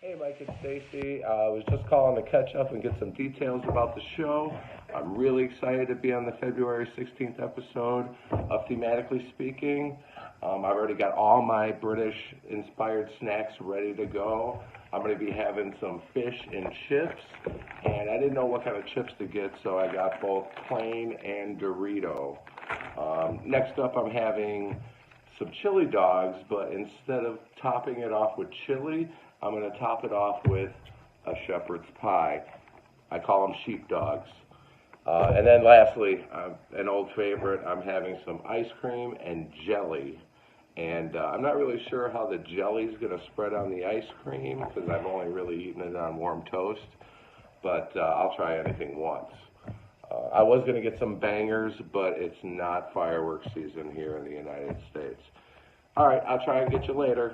Hey, Mike and Stacy. I was just calling to catch up and get some details about the show. I'm really excited to be on the February 16th episode of Thematically Speaking. I've already got all my British-inspired snacks ready to go. I'm going to be having some fish and chips, and I didn't know what kind of chips to get, so I got both plain and Dorito. Next up, I'm having some chili dogs, but instead of topping it off with chili, I'm going to top it off with a shepherd's pie. I call them sheepdogs. And then lastly, an old favorite, I'm having some ice cream and jelly. And I'm not really sure how the jelly is going to spread on the ice cream because I've only really eaten it on warm toast, but I'll try anything once. I was going to get some bangers, but it's not fireworks season here in the United States. All right, I'll try and get you later.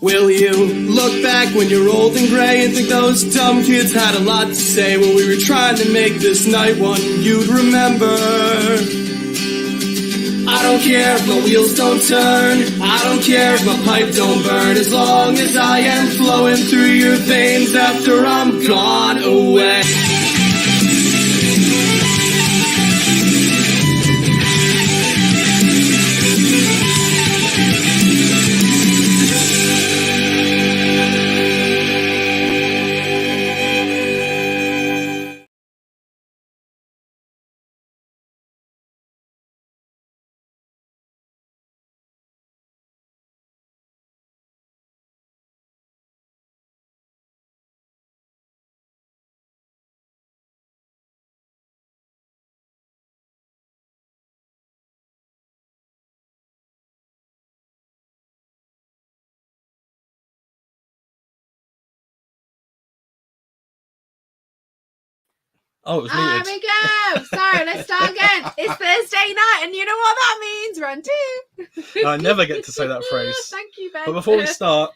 Will you look back when you're old and gray and think those dumb kids had a lot to say when we were trying to make this night one you'd remember? I don't care if my wheels don't turn, I don't care if my pipe don't burn, as long as I am flowing through your veins after I'm gone away. Oh, it was There muted. we go. Sorry, let's start again. It's Thursday night, and you know what that means. Round two. I never get to say that phrase. Thank you, Ben. But before we start,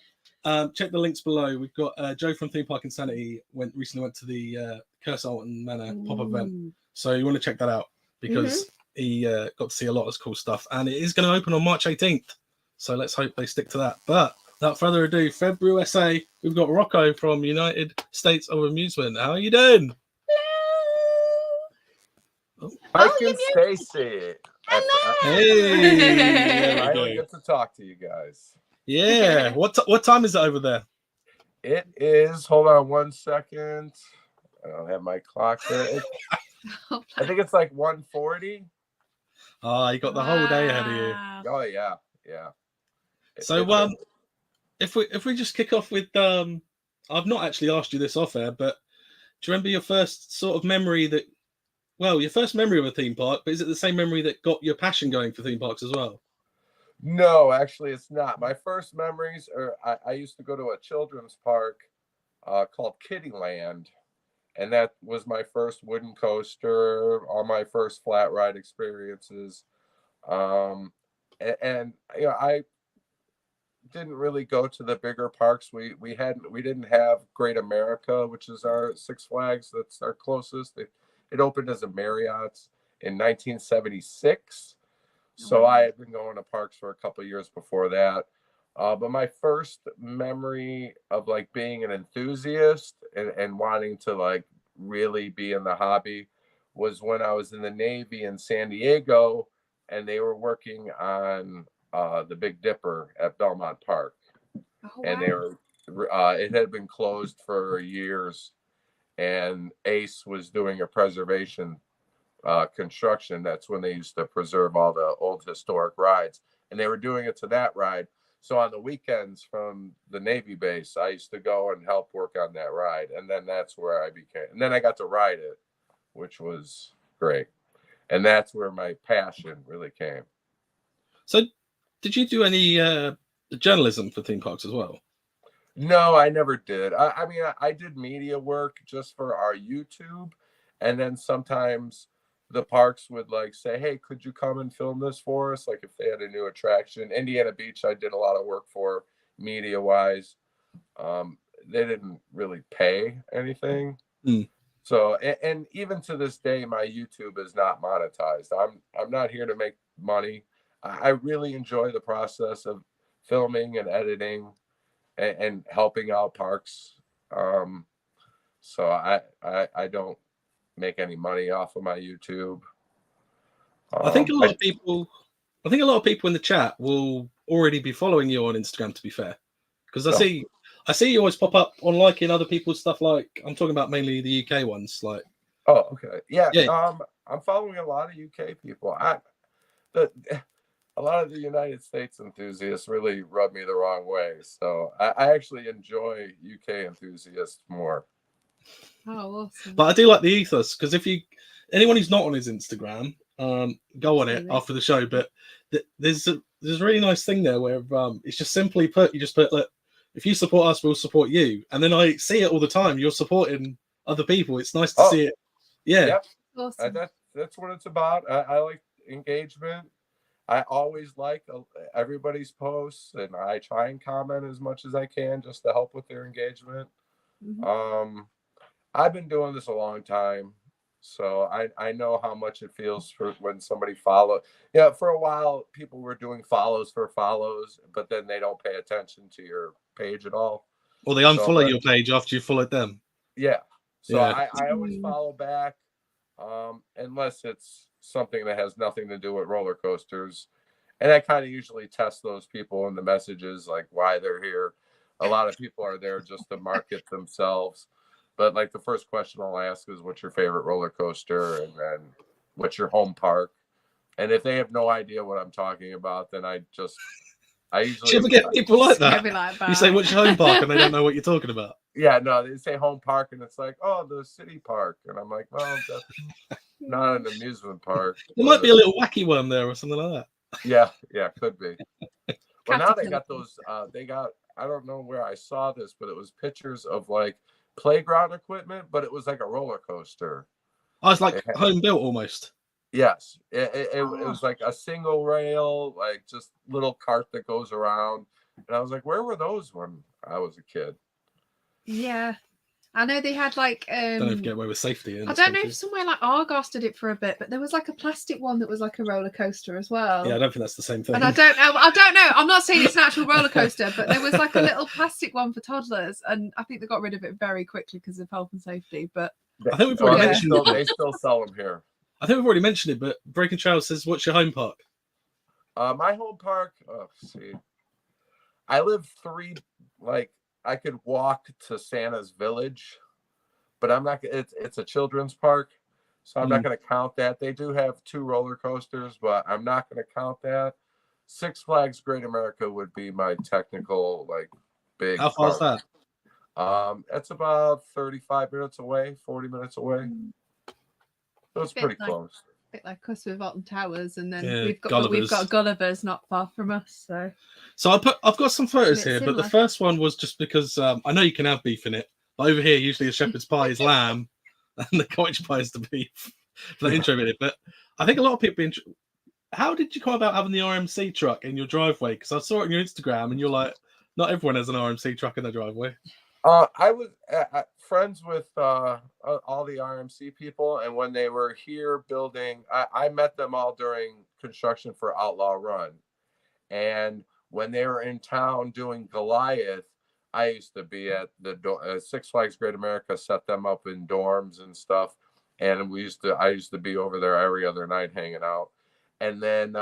check the links below. We've got Joe from Theme Park Insanity recently went to the Curse Alton Manor pop event. So you want to check that out because he got to see a lot of cool stuff. And it is going to open on March 18th. So let's hope they stick to that. But without further ado, February USA, we've got Rocco from United States of Amusement. How are you doing? Mike and Stacy. Hello. Hey. I finally get to talk to you guys. Yeah. What time is it over there? It is, hold on 1 second. I don't have my clock there. I think it's like 1:40. Oh, you got the whole day ahead of you. Oh yeah. So if we just kick off with I've not actually asked you this off air, but do you remember your first sort of memory your first memory of a theme park, but is it the same memory that got your passion going for theme parks as well? No, actually it's not. My first memories are I used to go to a children's park called Kittyland, and that was my first wooden coaster, all my first flat ride experiences. And you know, I didn't really go to the bigger parks. We didn't have Great America, which is our Six Flags. That's our closest. It opened as a Marriott's in 1976. So I had been going to parks for a couple of years before that. But my first memory of like being an enthusiast and wanting to like really be in the hobby was when I was in the Navy in San Diego, and they were working on the Big Dipper at Belmont Park. And they were it had been closed for years, and Ace was doing a preservation construction. That's when they used to preserve all the old historic rides, and they were doing it to that ride. So on the weekends from the Navy base, I used to go and help work on that ride, and then that's where and then I got to ride it, which was great, and that's where my passion really came. So did you do any journalism for theme parks as well? No, I never did. I mean, I did media work just for our YouTube, and then sometimes the parks would like say, hey, could you come and film this for us? Like if they had a new attraction. Indiana Beach, I did a lot of work for media wise. They didn't really pay anything. So, and even to this day, my YouTube is not monetized. I'm not here to make money. I really enjoy the process of filming and editing. and helping out parks. So I don't make any money off of my YouTube. I think a lot of people in the chat will already be following you on Instagram, to be fair, because I see you always pop up on liking other people's stuff. Like, I'm talking about mainly the UK ones. Like, oh, okay, yeah. Yeah. I'm following a lot of UK people. A lot of the United States enthusiasts really rub me the wrong way. So I actually enjoy UK enthusiasts more. Oh, awesome. But I do like the ethos, because if anyone who's not on his Instagram, go on it after the show. But there's a really nice thing there where it's just simply put, you just put, look, if you support us, we'll support you. And then I see it all the time. You're supporting other people. It's nice to see it. Yeah. Yep. Awesome. That's what it's about. I like engagement. I always like everybody's posts, and I try and comment as much as I can just to help with their engagement. Mm-hmm. I've been doing this a long time, so I know how much it feels for when somebody follows. Yeah, for a while, people were doing follows for follows, but then they don't pay attention to your page at all. Or they unfollow your page after you followed them. Yeah. So yeah. I always follow back, unless it's something that has nothing to do with roller coasters. And I kind of usually test those people in the messages, like why they're here. A lot of people are there just to market themselves. But like the first question I'll ask is, what's your favorite roller coaster? And then what's your home park? And if they have no idea what I'm talking about, then I usually... Should we get people like that? You say, what's your home park? And they don't know what you're talking about. Yeah, no, they say home park, and it's like, oh, the city park. And I'm like, well, that's not an amusement park. There might be a little wacky one there or something like that. Yeah, could be. Well, now they got those, I don't know where I saw this, but it was pictures of like playground equipment, but it was like a roller coaster. Oh, it's like home built almost. Yes. It was like a single rail, like just little cart that goes around. And I was like, where were those when I was a kid? Yeah. I know they had like don't know if get away with safety. I don't know if somewhere like Argos did it for a bit, but there was like a plastic one that was like a roller coaster as well. Yeah, I don't think that's the same thing. And I don't know. I'm not saying it's an actual roller coaster, but there was like a little plastic one for toddlers, and I think they got rid of it very quickly because of health and safety. But I think we've already mentioned it. They still sell them here. I think we've already mentioned it, but Breaking Trail says, "What's your home park?" My home park. See, I live I could walk to Santa's Village, but I'm not. It's a children's park, so I'm not going to count that. They do have 2 roller coasters, but I'm not going to count that. Six Flags Great America would be my technical big. How far is that? It's about 35 minutes away, 40 minutes away. So it's pretty close. A bit like us with Alton Towers, and then we've got Gulliver's not far from us. So I've got some photos here, but the first one was just because I know you can have beef in it. But over here, usually the shepherd's pie is lamb, and the cottage pie is the beef for the intro minute. But I think a lot of people. How did you come about having the RMC truck in your driveway? Because I saw it on your Instagram, and you're like, not everyone has an RMC truck in their driveway. I was friends with all the RMC people, and when they were here building, I met them all during construction for Outlaw Run. And when they were in town doing Goliath, I used to be at the Six Flags Great America, set them up in dorms and stuff. And I used to be over there every other night hanging out. And then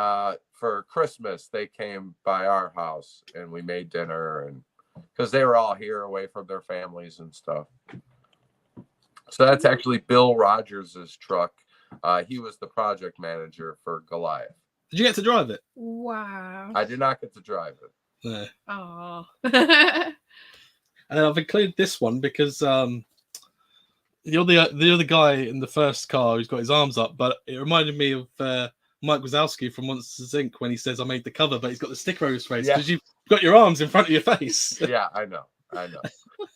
for Christmas, they came by our house and we made dinner, and because they were all here away from their families and stuff. So that's actually Bill Rogers' truck. He was the project manager for Goliath. Did you get to drive it? Wow. I did not get to drive it. No. Oh. And I've included this one because the other guy in the first car who's got his arms up, but it reminded me of Mike Wazowski from Monsters Inc. when he says, "I made the cover," but he's got the sticker over his face because you've got your arms in front of your face. Yeah, I know. I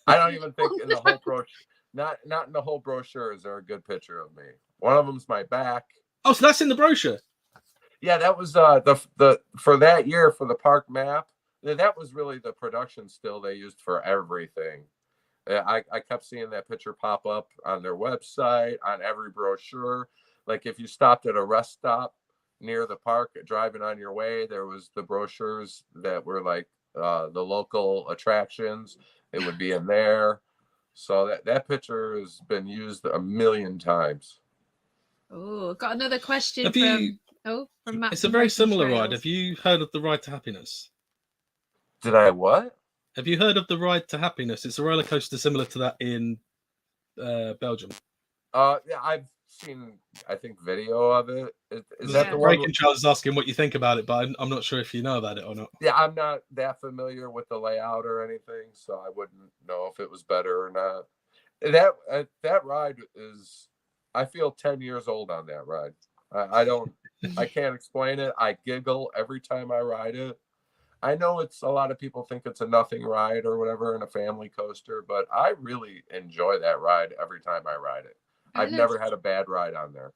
don't even think in the whole brochure, not in the whole brochure, is there a good picture of me. One of them's my back. Oh, so that's in the brochure. Yeah, that was the for that year for the park map. That was really the production still they used for everything. I kept seeing that picture pop up on their website, on every brochure. Like if you stopped at a rest stop near the park driving on your way, there was the brochures that were like the local attractions. It would be in there. So that picture has been used a million times. Oh, got another question Have from you? from Matt. It's a from very Broken similar ride. Trails. Have you heard of the Ride to Happiness? Did I what? Have you heard of the Ride to Happiness? It's a roller coaster similar to that in Belgium. Yeah, I've seen, I think, video of it. Is that Yeah. the one? Breaking Charles is asking what you think about it, but I'm not sure if you know about it or not. Yeah, I'm not that familiar with the layout or anything, so I wouldn't know if it was better or not. That ride is, I feel 10 years old on that ride. I can't explain it. I giggle every time I ride it. I know it's a lot of people think it's a nothing ride or whatever in a family coaster, but I really enjoy that ride every time I ride it. I've never had a bad ride on there.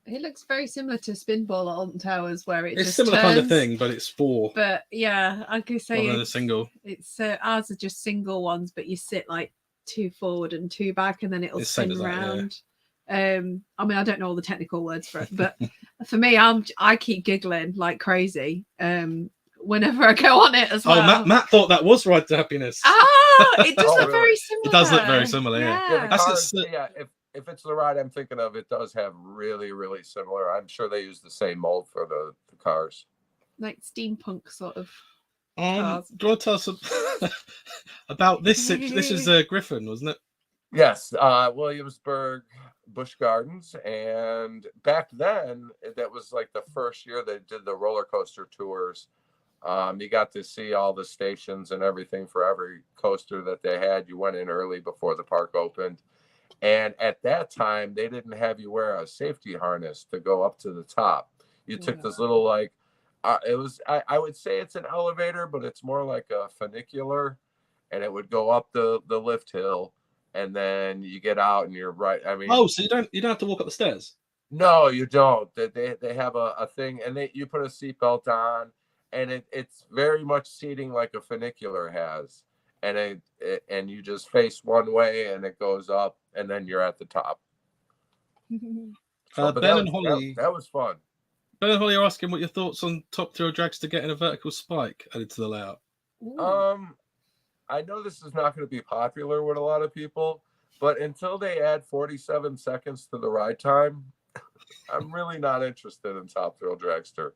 It looks very similar to Spinball at Alton Towers, where It's just similar turns, kind of thing, but it's four. But yeah, I could say rather than a single. It's ours are just single ones, but you sit like 2 forward and 2 back, and then it'll It's same spin as that, yeah. around. I mean, I don't know all the technical words for it, but for me, I keep giggling like crazy whenever I go on it as well. Oh, Matt thought that was Ride to Happiness. It does Oh, look really? very similar. It does look very similar, yeah. Yeah, the That's cars, just- yeah, if it's the ride I'm thinking of, it does have really, really similar. I'm sure they use the same mold for the cars. Like steampunk sort of. Do you want to tell us about this? This is Griffin, wasn't it? Yes, Williamsburg Busch Gardens, and back then that was like the first year they did the roller coaster tours. You got to see all the stations and everything for every coaster that they had. You went in early before the park opened, and at that time they didn't have you wear a safety harness to go up to the top. You took this little like it was I would say it's an elevator, but it's more like a funicular, and it would go up the lift hill. And then you get out and you're right. I mean, so you don't have to walk up the stairs. No, you don't. They have a thing, and you put a seatbelt on, and it's very much seating like a funicular has, and and you just face one way, and it goes up, and then you're at the top. So, Ben and Holly, that was fun. Ben and Holly are asking what your thoughts on Top Thrill Dragster getting a vertical spike added to the layout. I know this is not going to be popular with a lot of people, but until they add 47 seconds to the ride time, I'm really not interested in Top Thrill Dragster.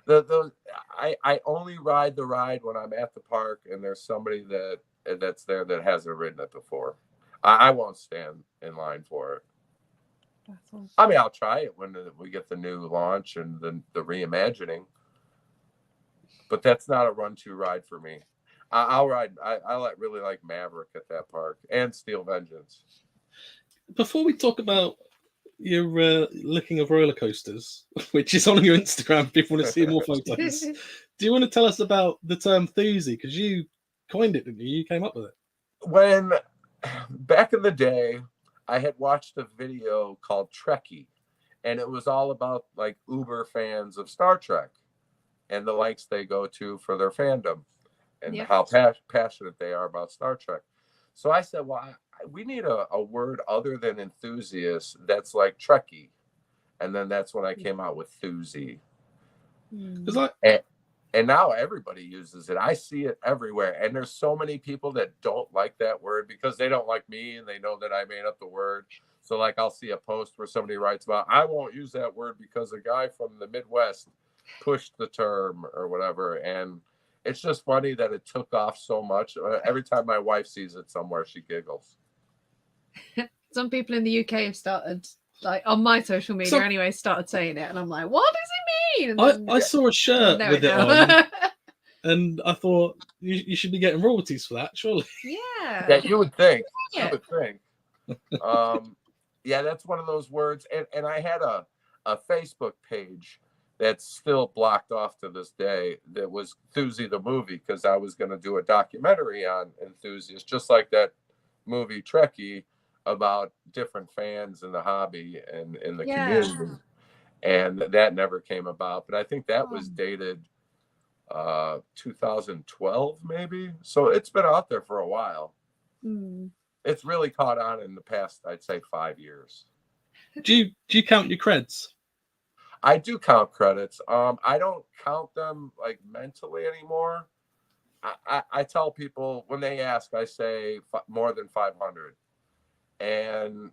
I only ride the ride when I'm at the park and there's somebody that's there that hasn't ridden it before. I won't stand in line for it. I mean, I'll try it when we get the new launch and the reimagining, but that's not a run-to ride for me. I'll ride. I really like Maverick at that park and Steel Vengeance. Before we talk about your looking of roller coasters, which is on your Instagram, if people want to see more photos, do you want to tell us about the term "thuzy"? Because you coined it, didn't you? You came up with it. When back in the day, I had watched a video called Trekkie, and it was all about like uber fans of Star Trek and the lengths they go to for their fandom. And how passionate they are about Star Trek. So I said, well, we need a word other than enthusiast that's like Trekkie. And then that's when I came out with thuzy. And now everybody uses it. I see it everywhere. And there's so many people that don't like that word because they don't like me and they know that I made up the word. So like I'll see a post where somebody writes about, I won't use that word because a guy from the Midwest pushed the term or whatever. And it's just funny that it took off so much. Every time my wife sees it somewhere, she giggles. Some people in the UK have started, like on my social media anyway, started saying it. And I'm like, what does it mean? I saw a shirt with it on. And I thought, you should be getting royalties for that, surely. Yeah, you would think. You would think. Yeah, that's one of those words. And I had a Facebook page that's still blocked off to this day. That was Thuzy the movie, because I was going to do a documentary on enthusiasts, just like that movie Trekkie, about different fans in the hobby and in the community. And that never came about. But I think that was dated 2012 maybe. So it's been out there for a while. It's really caught on in the past, I'd say 5 years. Do you count your creds? I do count credits. I don't count them like mentally anymore. I tell people when they ask, I say more than 500, and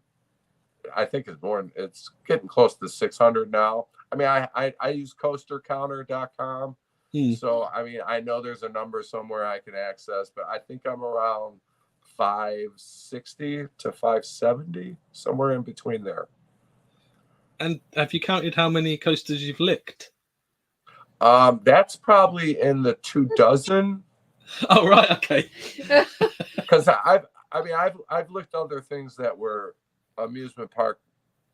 I think it's getting close to 600 now. I mean, I use coastercounter.com. So, I mean, I know there's a number somewhere I can access, but I think I'm around 560 to 570, somewhere in between there. And have you counted how many coasters you've licked? That's probably in the 24. Oh, right. Okay. Because I've licked other things that were amusement park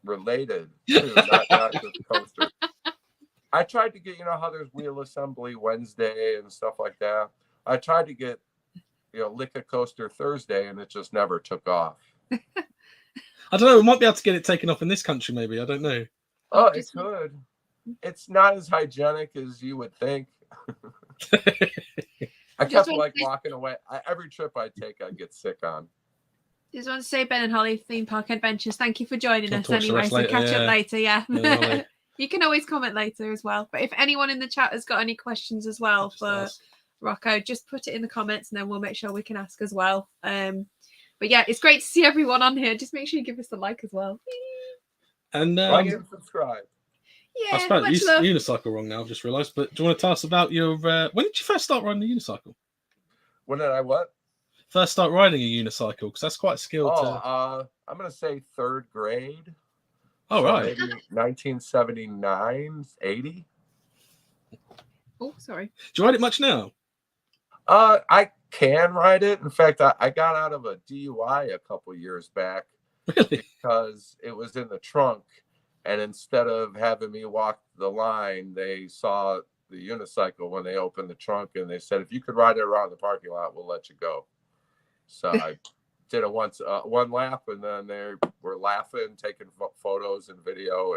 related too, not just coasters. I tried to get, you know how there's wheel assembly Wednesday and stuff like that. I tried to get, lick a coaster Thursday, and it just never took off. I don't know. We might be able to get it taken off in this country, maybe. I don't know. Oh, it could. It's not as hygienic as you would think. I kept walking away. Every trip I take, I get sick on. Just want to say, Ben and Holly, Theme Park Adventures, thank you for joining us anyway. So later, catch up later, yeah. Yeah, you can always comment later as well. But if anyone in the chat has got any questions as well for Rocco, just put it in the comments and then we'll make sure we can ask as well. But yeah, it's great to see everyone on here. Just make sure you give us a like as well. And like and subscribe. Yeah, I spelled unicycle wrong now, I've just realised. But do you want to tell us about your when did you first start riding a unicycle? When did I what? First start riding a unicycle, because that's quite a skill. I'm gonna say 3rd grade. Oh, right. Maybe 1979, 80. Oh, sorry. Do you ride it much now? I can ride it. In fact, I got out of a DUI a couple years back. Really? Because it was in the trunk, and instead of having me walk the line, they saw the unicycle when they opened the trunk, and they said, if you could ride it around the parking lot, we'll let you go. So I did it one lap, and then they were laughing, taking photos and video,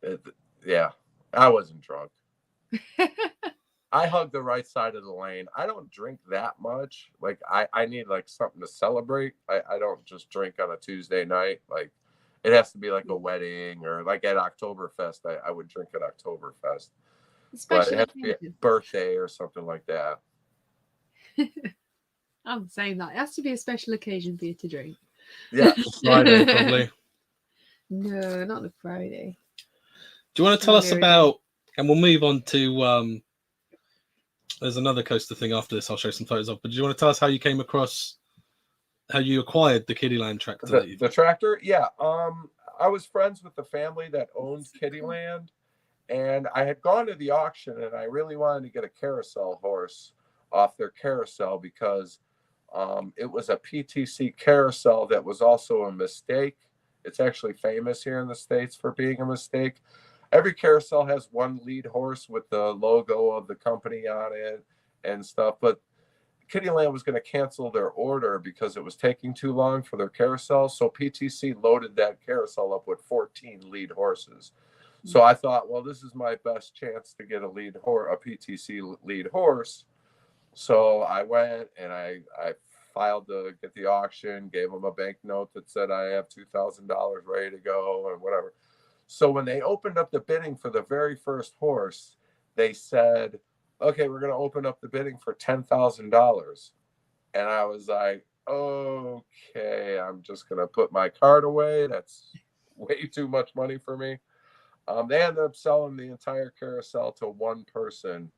and I wasn't drunk. I hugged the right side of the lane. I don't drink that much. Like I need like something to celebrate. I don't just drink on a Tuesday night. Like it has to be like a wedding or like at Oktoberfest. I would drink at Oktoberfest. But it has to be a birthday or something like that. I'm saying that. It has to be a special occasion for you to drink. Yeah. Friday, probably. No, not a Friday. Do you want to tell us about, and we'll move on to, there's another coaster thing after this I'll show some photos of, but do you want to tell us how you came across, how you acquired the Kiddieland tractor? The tractor? Yeah. I was friends with the family that owned Kiddieland, and I had gone to the auction, and I really wanted to get a carousel horse off their carousel because it was a PTC carousel that was also a mistake. It's actually famous here in the States for being a mistake. Every carousel has one lead horse with the logo of the company on it and stuff, but Kiddieland was going to cancel their order because it was taking too long for their carousel. So PTC loaded that carousel up with 14 lead horses. So I thought, well, this is my best chance to get a PTC lead horse. So I went and I filed to get the auction, gave them a bank note that said I have $2,000 ready to go and whatever. So when they opened up the bidding for the very first horse, they said, okay, we're going to open up the bidding for $10,000. And I was like, okay, I'm just going to put my card away. That's way too much money for me. They ended up selling the entire carousel to one person,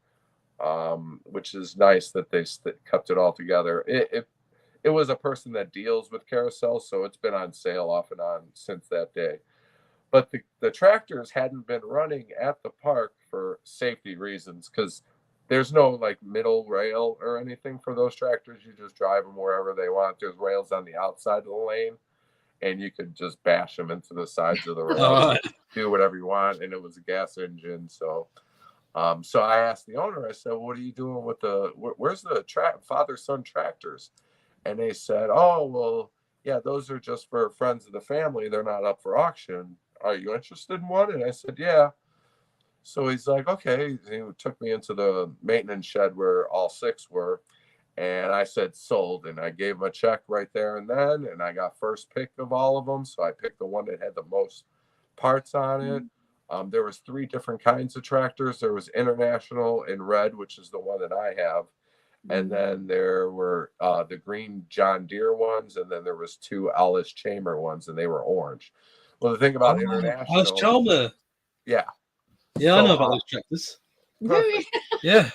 which is nice that they kept it all together. It was a person that deals with carousels, so it's been on sale off and on since that day. But the tractors hadn't been running at the park for safety reasons because there's no like middle rail or anything for those tractors. You just drive them wherever they want. There's rails on the outside of the lane, and you could just bash them into the sides of the rails, do whatever you want. And it was a gas engine, so I asked the owner. I said, "What are you doing with where's the father-son tractors?" And they said, "Oh, well, yeah, those are just for friends of the family. They're not up for auction. Are you interested in one?" And I said, "Yeah." So he's like, okay. He took me into the maintenance shed where all 6 were. And I said, sold. And I gave him a check right there and then. And I got first pick of all of them. So I picked the one that had the most parts on it. There was 3 different kinds of tractors. There was International in red, which is the one that I have. And then there were the green John Deere ones, and then there was 2 Alice Chamber ones, and they were orange. Well, the thing about International, Chalmer. yeah, Yeah, I know about those tractors. perfect. Yeah.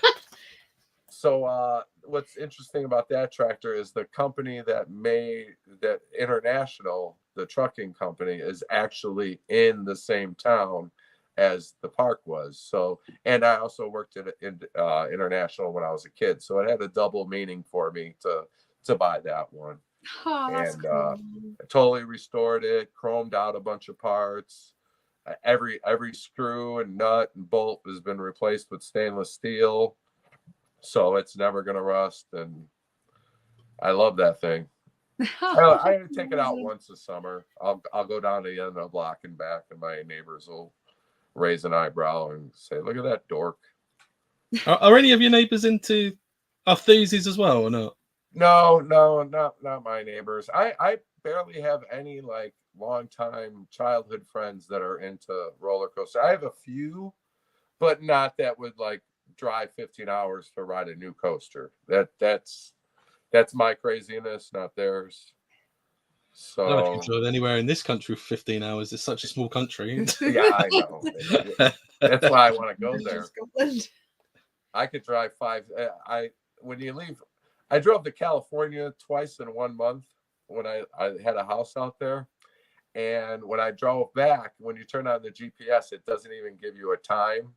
So what's interesting about that tractor is the company that made that International, the trucking company, is actually in the same town as the park was. So, and I also worked at International when I was a kid, so it had a double meaning for me to buy that one. Oh, that's And cool. I totally restored it, chromed out a bunch of parts. Every screw and nut and bolt has been replaced with stainless steel, so it's never gonna rust. And I love that thing. I take it out once a summer. I'll go down to the end of the block and back, and my neighbors will raise an eyebrow and say, "Look at that dork." Are any of your neighbours into enthusiasts as well, or not? No, not my neighbors. I barely have any like longtime childhood friends that are into roller coaster. I have a few, but not that would like drive 15 hours to ride a new coaster. That's my craziness, not theirs. I don't know if you So can drive anywhere in this country for 15 hours. It's such a small country. yeah, I know. That's why I want to go there. Scotland. I could drive 5. When you leave, I drove to California twice in 1 month when I had a house out there. And when I drove back, when you turn on the GPS, it doesn't even give you a time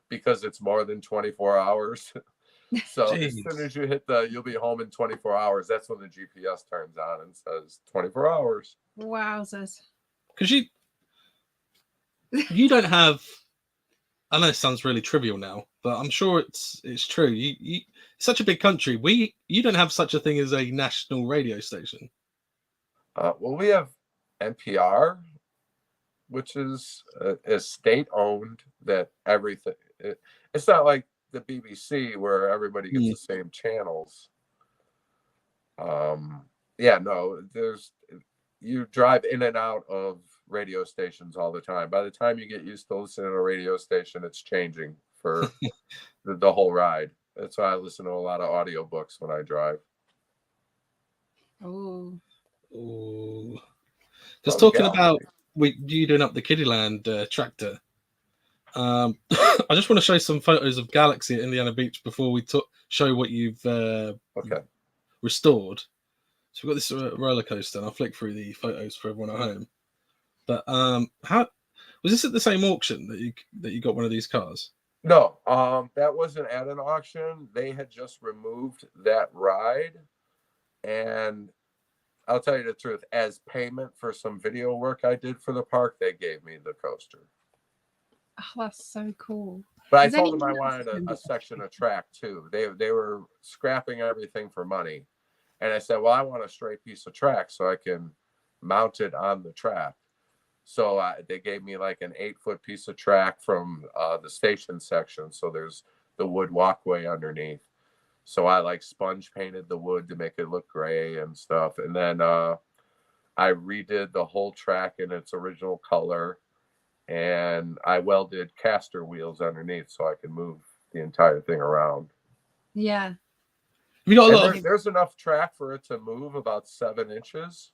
because it's more than 24 hours. So as soon as you hit you'll be home in 24 hours, that's when the GPS turns on and says 24 hours. Wowzers. Because you don't have, I know it sounds really trivial now, but I'm sure it's true. You such a big country. You don't have such a thing as a national radio station. Well, we have NPR, which is state owned. That everything. It's not like the BBC where everybody gets the same channels. Yeah, no, you drive in and out of radio stations all the time. By the time you get used to listening to a radio station, it's changing for the whole ride. That's why I listen to a lot of audiobooks when I drive. Oh. Just talking about you doing up the Kiddieland tractor. I just want to show some photos of Galaxy at Indiana Beach before we show what you've restored. So we've got this roller coaster, and I'll flick through the photos for everyone at home. But how was this at the same auction that you got one of these cars? No, that wasn't at an auction. They had just removed that ride, and I'll tell you the truth, as payment for some video work I did for the park, they gave me the coaster. Oh, that's so cool. But I told them I wanted a section of track too. They were scrapping everything for money. And I said, well, I want a straight piece of track so I can mount it on the track. So they gave me like an 8-foot piece of track from the station section. So there's the wood walkway underneath. So I like sponge painted the wood to make it look gray and stuff. And then I redid the whole track in its original color. And I welded caster wheels underneath so I can move the entire thing around. Yeah. We got a lot there's enough track for it to move about 7 inches.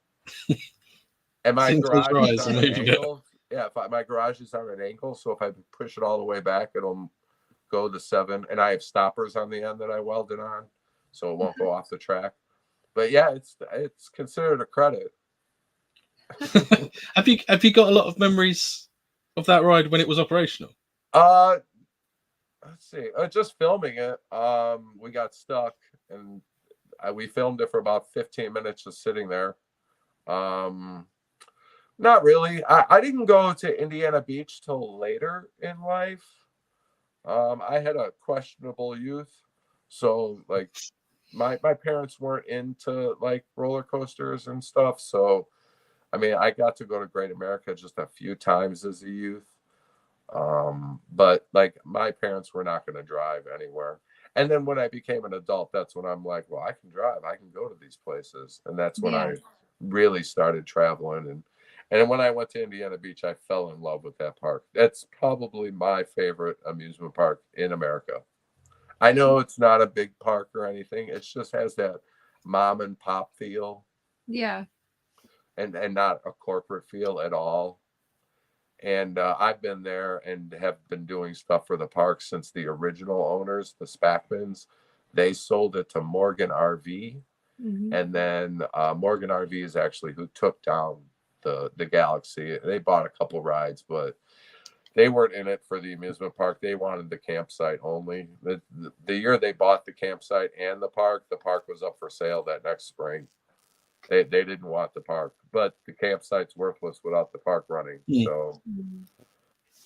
And my garage is on an angle. Yeah, my garage is on an angle, so if I push it all the way back, it'll go to 7. And I have stoppers on the end that I welded on, so it won't go off the track. But yeah, it's considered a credit. Have you got a lot of memories of that ride when it was operational? Let's see. Just filming it. We got stuck, and we filmed it for about 15 minutes just sitting there. Not really. I didn't go to Indiana Beach till later in life. I had a questionable youth, so like my parents weren't into like roller coasters and stuff. So, I mean, I got to go to Great America just a few times as a youth. But like my parents were not going to drive anywhere. And then when I became an adult, that's when I'm like, well, I can drive. I can go to these places. And that's when I really started traveling. And when I went to Indiana Beach, I fell in love with that park. That's probably my favorite amusement park in America. I know it's not a big park or anything. It just has that mom and pop feel. Yeah. And not a corporate feel at all. And I've been there and have been doing stuff for the park since the original owners, the Spackmans. They sold it to Morgan RV. Mm-hmm. And then Morgan RV is actually who took down the Galaxy. They bought a couple rides, but they weren't in it for the amusement park. They wanted the campsite only. The year they bought the campsite and the park was up for sale that next spring. They didn't want the park, but the campsite's worthless without the park running. So,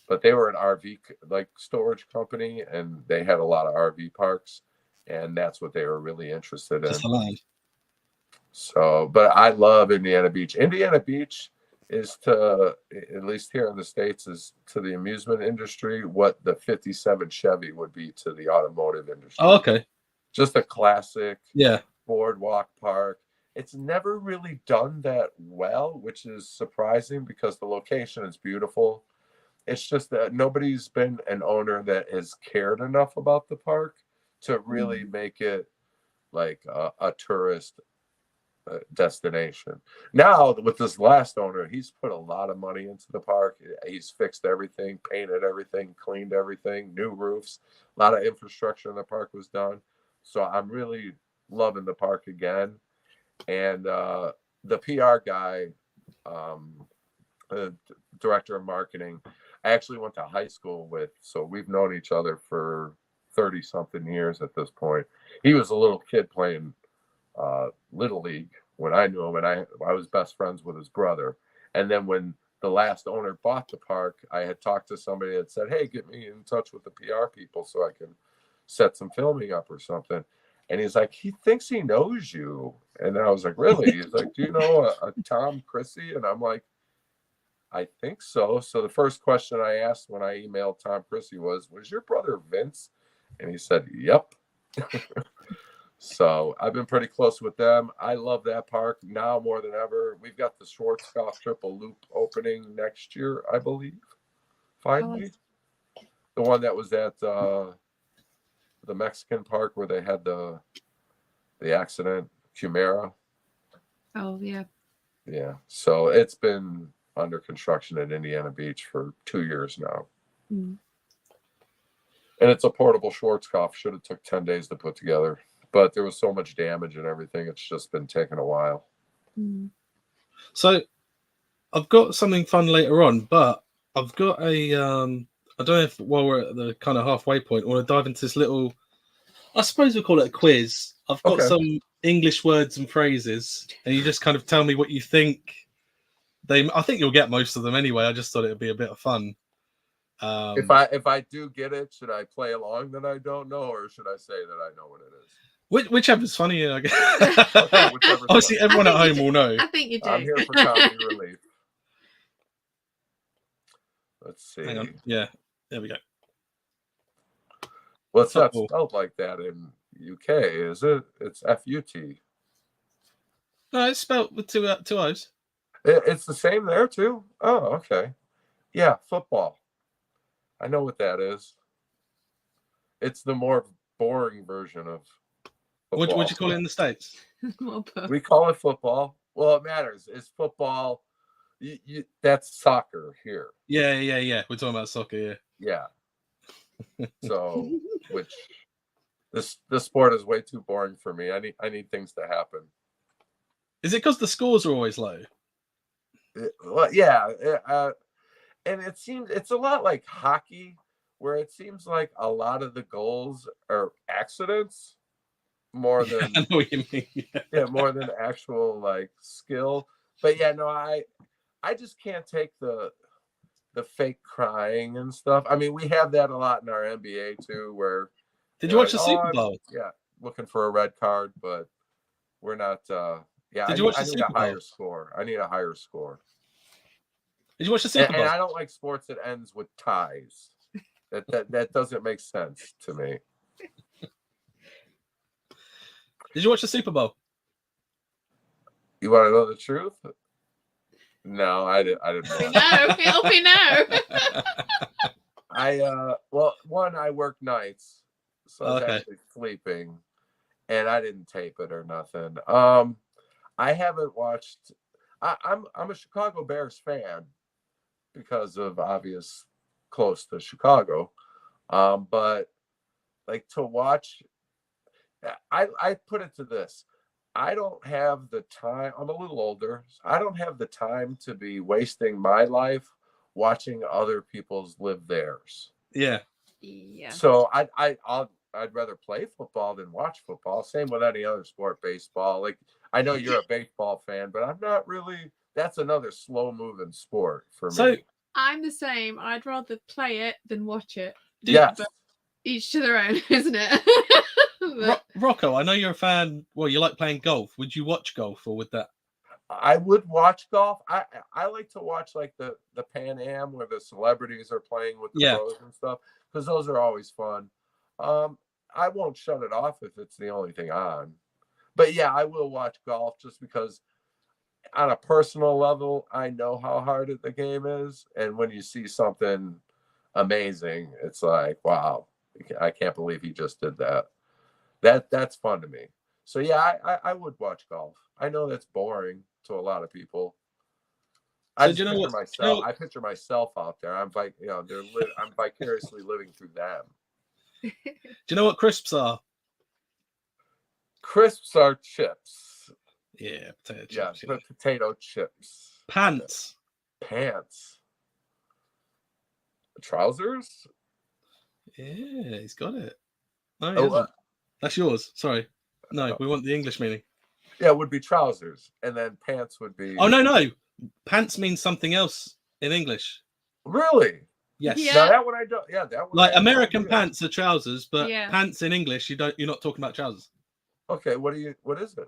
but they were an RV like storage company, and they had a lot of RV parks, and that's what they were really interested in. Just the land. So, but I love Indiana Beach. Indiana Beach is to, at least here in the States, is to the amusement industry what the 57 Chevy would be to the automotive industry. Oh, okay. Just a classic Yeah. boardwalk park. It's never really done that well, which is surprising because the location is beautiful. It's just that nobody's been an owner that has cared enough about the park to really make it like a tourist destination. Now, with this last owner, he's put a lot of money into the park. He's fixed everything, painted everything, cleaned everything, new roofs. A lot of infrastructure in the park was done. So I'm really loving the park again. And the PR guy, the director of marketing, I actually went to high school with, so we've known each other for 30 something years at this point. He was a little kid playing Little League when I knew him, and I was best friends with his brother. And then when the last owner bought the park, I had talked to somebody that said, hey, get me in touch with the PR people so I can set some filming up or something. And he's like, he thinks he knows you. And I was like, really? He's like, do you know a Tom Chrissy? And I'm like, I think so. So the first question I asked when I emailed Tom Chrissy was your brother Vince? And he said, yep. So I've been pretty close with them. I love that park now more than ever. We've got the Schwarzkopf Triple Loop opening next year, I believe. Finally. The one that was at the Mexican park where they had the accident, Chimera. Oh, yeah. Yeah. So it's been under construction at Indiana Beach for 2 years now. And it's a portable Schwarzkopf. Should have took 10 days to put together. But there was so much damage and everything. It's just been taking a while. So I've got something fun later on, but I've got a, I don't know if while we're at the kind of halfway point, I want to dive into this little, I suppose we'll call it a quiz. I've got some English words and phrases, and you just kind of tell me what you think. I think you'll get most of them anyway. I just thought it would be a bit of fun. If I do get it, should I play along that I don't know, or should I say that I know what it is? Whichever's funny, I guess. Okay, obviously, everyone at home will know. I think you do. I'm here for comedy relief. Let's see. Hang on. Yeah, there we go. Well, it's not spelled like that in UK, is it? It's F-U-T. No, it's spelled with two O's. It's the same there, too? Oh, okay. Yeah, football. I know what that is. It's the more boring version of football. What'd you call it in the States? We call it football. Well, it matters. It's football. That's soccer here. Yeah. We're talking about soccer, yeah. So, which this sport is way too boring for me. I need things to happen. Is it because the scores are always low? Well, yeah. And it seems it's a lot like hockey, where it seems like a lot of the goals are accidents more than I know what you mean. Yeah, more than actual like skill. But yeah, no, I just can't take the fake crying and stuff. I mean, we have that a lot in our NBA too, where did you watch the Super Bowl? Yeah, looking for a red card, but we're not yeah, did you watch the I need Super a higher Bowl? score. I need a higher score. Did you watch the Super Bowl? And I don't like sports that ends with ties. That doesn't make sense to me. Did you watch the Super Bowl? You want to know the truth? No, I didn't watch. No, it'll be no. Well, one, I work nights, so I was Okay. actually sleeping, and I didn't tape it or nothing. I haven't watched. I'm a Chicago Bears fan because of obvious close to Chicago, but like to watch, I put it to this. I don't have the time. I'm a little older. I don't have the time to be wasting my life watching other people's live theirs. Yeah. Yeah. So I'd rather play football than watch football. Same with any other sport, baseball. Like I know you're a baseball fan, but I'm not really. That's another slow moving sport for So me. I'm the same. I'd rather play it than watch it. Yes. But each to their own, isn't it? But Rocco, I know you're a fan. Well, you like playing golf. Would you watch golf, or would that? I would watch golf. I like to watch like the Pan Am where the celebrities are playing with the Yeah. pros and stuff because those are always fun. I won't shut it off if it's the only thing on. But yeah, I will watch golf just because on a personal level, I know how hard the game is. And when you see something amazing, it's like, wow, I can't believe he just did that. That's fun to me. So yeah, I would watch golf. I know that's boring to a lot of people. I So do you know picture what- myself. I picture myself out there. I'm I'm vicariously living through them. Do you know what crisps are? Crisps are chips. Yeah, potato chips. Yeah, Yeah. potato chips. Pants. Pants. Trousers. Yeah, he's got it. No, he Oh, hasn't. That's yours. Sorry. No, we want the English meaning. yeah, it would be trousers, and then pants would be. Oh no. Pants means something else in English. Really? Yes. Yeah. Now that one I don't. Yeah, that one. Like I American yeah. pants are trousers, but Yeah. pants in English you're not talking about trousers. Okay, what is it?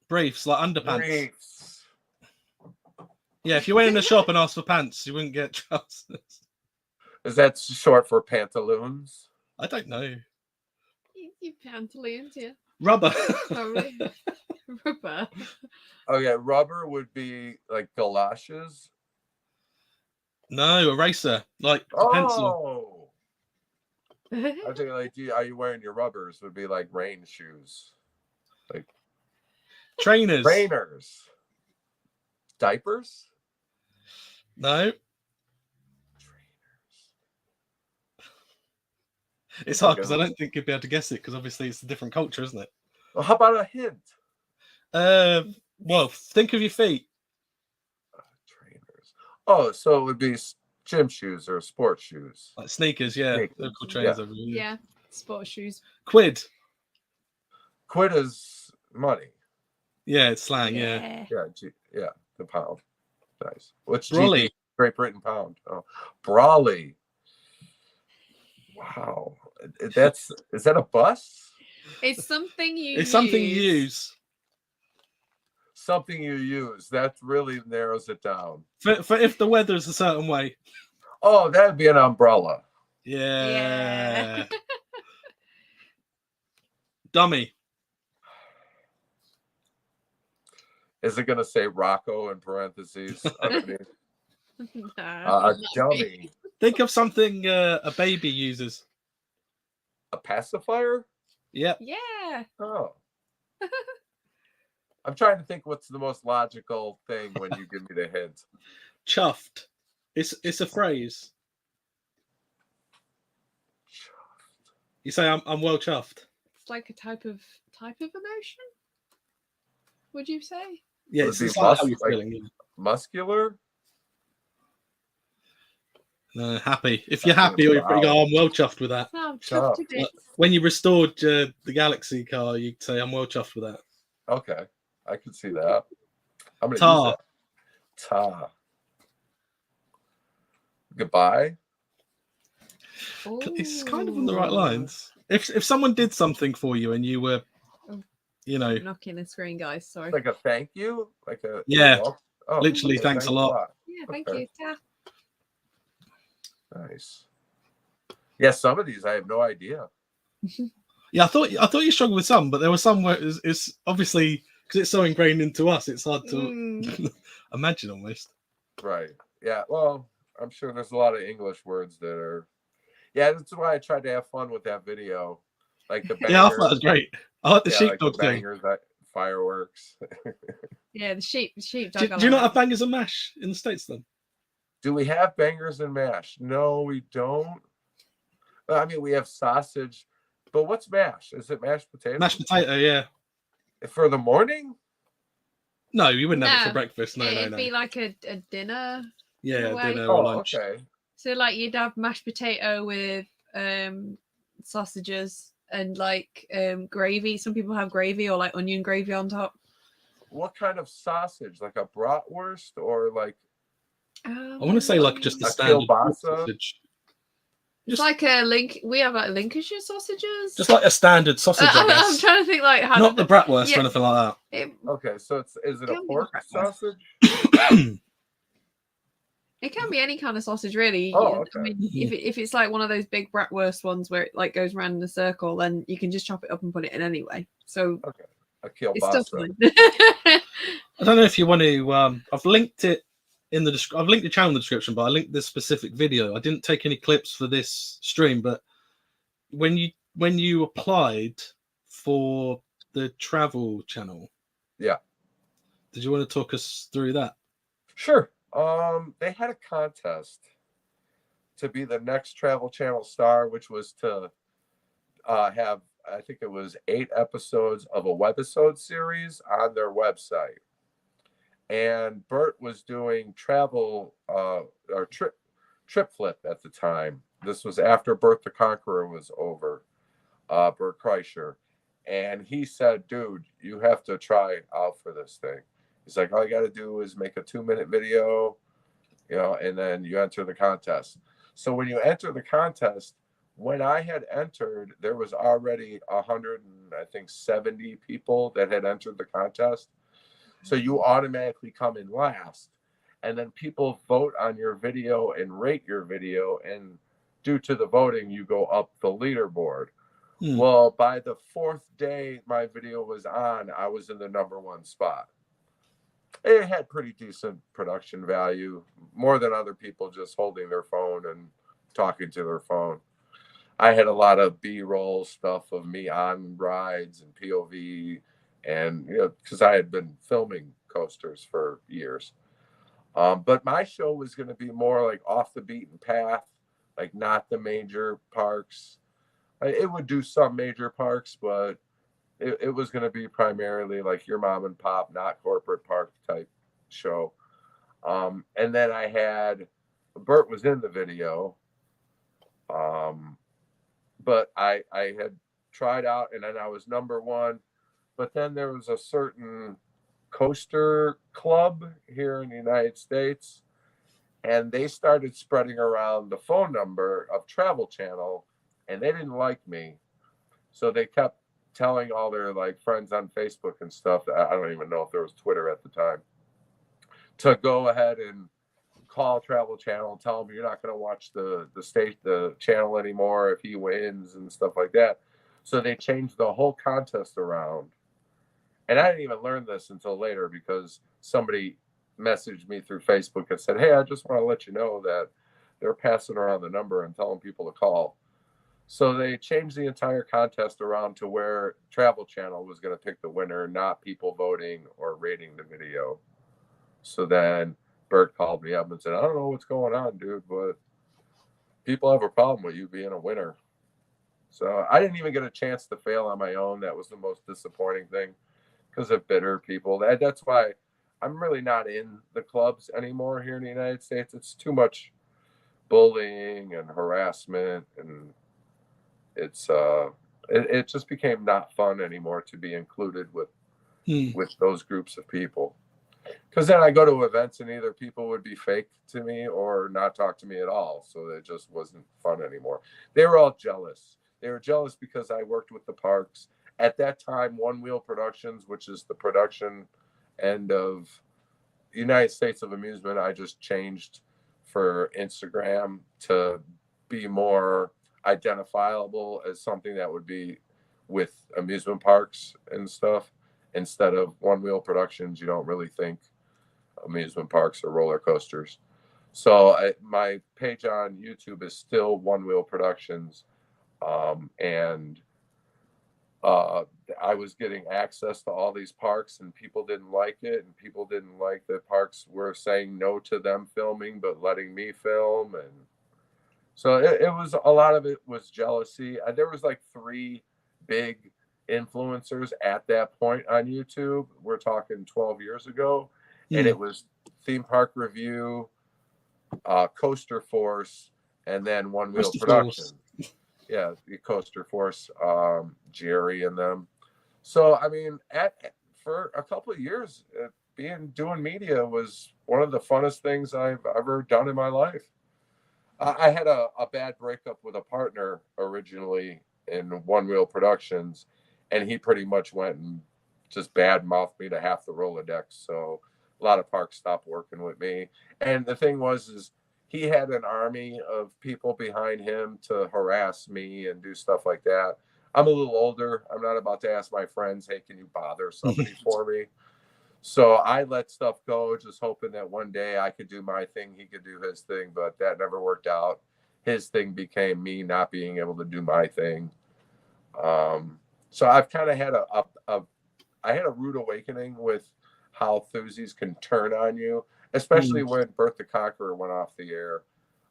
Briefs, like underpants. Briefs. Yeah, if you went in a shop and asked for pants, you wouldn't get trousers. Is that short for pantaloons? I don't know. you pantaloons, yeah. Rubber. Sorry. Rubber. Okay, rubber would be like galoshes. No, eraser. Like a pencil. Oh, I think like, are you wearing your rubbers? Would be like rain shoes, like Trainers. trainers, diapers. No. It's hard because I don't think you'd be able to guess it because obviously it's a different culture, isn't it? Well, how about a hint? Well, think of your feet. Trainers. Oh, so it would be gym shoes or sports shoes. Like sneakers, yeah. Sneakers, They're called trainers yeah. over here. Yeah. Sports shoes. Quid. Quid is money. Yeah, it's slang, yeah. Yeah, the pound. Nice. What's Brolly. GBP? Great Britain pound. Oh, Brawley. Wow. Is that a bus? It's something you It's something you use. Something you use. That really narrows it down. For if the weather's a certain way. Oh, that'd be an umbrella. Yeah. Dummy. Is it gonna say Rocco in parentheses underneath? Nah, A dummy. Think of something a baby uses. A pacifier? Yep. Yeah. Oh. I'm trying to think what's the most logical thing when you give me the hint. Chuffed. It's a phrase. You say I'm well chuffed. It's like a type of emotion. Would you say? Yeah, Would it it's be like how you're like- feeling. Yeah. Muscular? No, happy. If you're happy or you're pretty Wow. I'm well chuffed with that. Oh, Chuffed. chuffed a bit. When you restored the Galaxy car, you'd say I'm well chuffed with that. Okay. I could see that. I'm gonna Tar. use that. Tar. Goodbye. It's kind of on the right lines. If someone did something for you and you were, you know, Knocking the screen, guys. Sorry. Like a thank you? Like a Yeah. Oh, Literally, okay, thanks a lot. Yeah, thank Okay. you. Yeah. Nice. Yeah, some of these I have no idea. Yeah, I thought you struggled with some, but there were some where it's obviously because it's so ingrained into us. It's hard to Mm. imagine almost. Right. Yeah. Well, I'm sure there's a lot of English words that are. Yeah, that's why I tried to have fun with that video, like the Yeah, I thought bangers. that was great. I like the Yeah, like the sheepdog thing. bangers, that fireworks. Yeah, the sheepdog. Do you not have bangers and mash in the States then? Do we have bangers and mash? No, we don't. I mean, we have sausage, but what's mash? Is it mashed potato? Mashed potato, yeah. For the morning? No, you wouldn't have it No, for breakfast. No, It'd no. be like a dinner. Yeah, in a way. dinner or Oh, lunch. okay. So like you'd have mashed potato with sausages and like gravy. Some people have gravy or like onion gravy on top. What kind of sausage? Like a bratwurst or like I want to say like just the a standard kielbasa? sausage. It's like a we have like Lincolnshire sausages. Just like a standard sausage, I I'm guess. trying to think like how Not the bratwurst Yeah. or anything like Okay, so is it a Can be pork bratwurst. sausage? that. it can be any kind of sausage really. Oh, I okay. mean, if it's like one of those big bratwurst ones where it like goes around in a circle, then you can just chop it up and put it in anyway. So Okay, a it's still kielbasa. fine. I don't know if you want to. I've linked it in the. I've linked the channel in the description, but I linked this specific video. I didn't take any clips for this stream, but when you applied for the travel channel, Yeah. did you want to talk us through that? Sure. They had a contest to be the next Travel Channel star, which was to have, I think it was 8 episodes of a webisode series on their website. And Bert was doing travel or trip flip at the time. This was after Bert the Conqueror was over, Bert Kreischer. And he said, dude, you have to try out for this thing. He's like, all you got to do is make a 2-minute video, and then you enter the contest. So when you enter the contest, when I had entered, there was already 170 people that had entered the contest. So you automatically come in last. And then people vote on your video and rate your video. And due to the voting, you go up the leaderboard. Well, by the 4th day my video was on, I was in the #1 spot. It had pretty decent production value, more than other people just holding their phone and talking to their phone. I had a lot of B-roll stuff of me on rides and POV, and because I had been filming coasters for years. But my show was going to be more like off the beaten path, like not the major parks. It would do some major parks, but it was going to be primarily like your mom and pop, not corporate park type show. And then I had Bert was in the video, but I had tried out, and then I was #1. But then there was a certain coaster club here in the United States, and they started spreading around the phone number of Travel Channel, and they didn't like me, so they kept telling all their like friends on Facebook and stuff. I don't even know if there was Twitter at the time, to go ahead and call Travel Channel and tell them you're not going to watch the channel anymore if he wins and stuff like that. So they changed the whole contest around. And I didn't even learn this until later because somebody messaged me through Facebook and said, hey, I just want to let you know that they're passing around the number and telling people to call. So they changed the entire contest around to where Travel Channel was going to pick the winner, not people voting or rating the video. So then Bert called me up and said, I don't know what's going on, dude, but people have a problem with you being a winner. So I didn't even get a chance to fail on my own. That was the most disappointing thing because of bitter people. That's why I'm really not in the clubs anymore here in the United States. It's too much bullying and harassment, and it just became not fun anymore to be included with those groups of people. Because then I go to events and either people would be fake to me or not talk to me at all. So it just wasn't fun anymore. They were all jealous. They were jealous because I worked with the parks. At that time, One Wheel Productions, which is the production end of United States of Amusement, I just changed for Instagram to be more identifiable as something that would be with amusement parks and stuff. instead of One Wheel Productions, you don't really think amusement parks or roller coasters. So my page on YouTube is still One Wheel Productions, and I was getting access to all these parks, and people didn't like it, and people didn't like that parks were saying no to them filming but letting me film. And so it was, a lot of it was jealousy. There was like 3 big influencers at that point on YouTube. We're talking 12 years ago. And it was Theme Park Review, Coaster Force, and then One Wheel Production. Yeah, the Coaster Force, Jerry and them. So I mean, for a couple of years, doing media was one of the funnest things I've ever done in my life. I had a bad breakup with a partner originally in One Wheel Productions, and he pretty much went and just bad-mouthed me to half the Rolodex. So a lot of parks stopped working with me. And the thing is he had an army of people behind him to harass me and do stuff like that. I'm a little older. I'm not about to ask my friends, hey, can you bother somebody for me? So I let stuff go, just hoping that one day I could do my thing, he could do his thing, but that never worked out. His thing became me not being able to do my thing. So I've kind of had I had a rude awakening with how enthusiasts can turn on you, especially when Bert the Conqueror went off the air.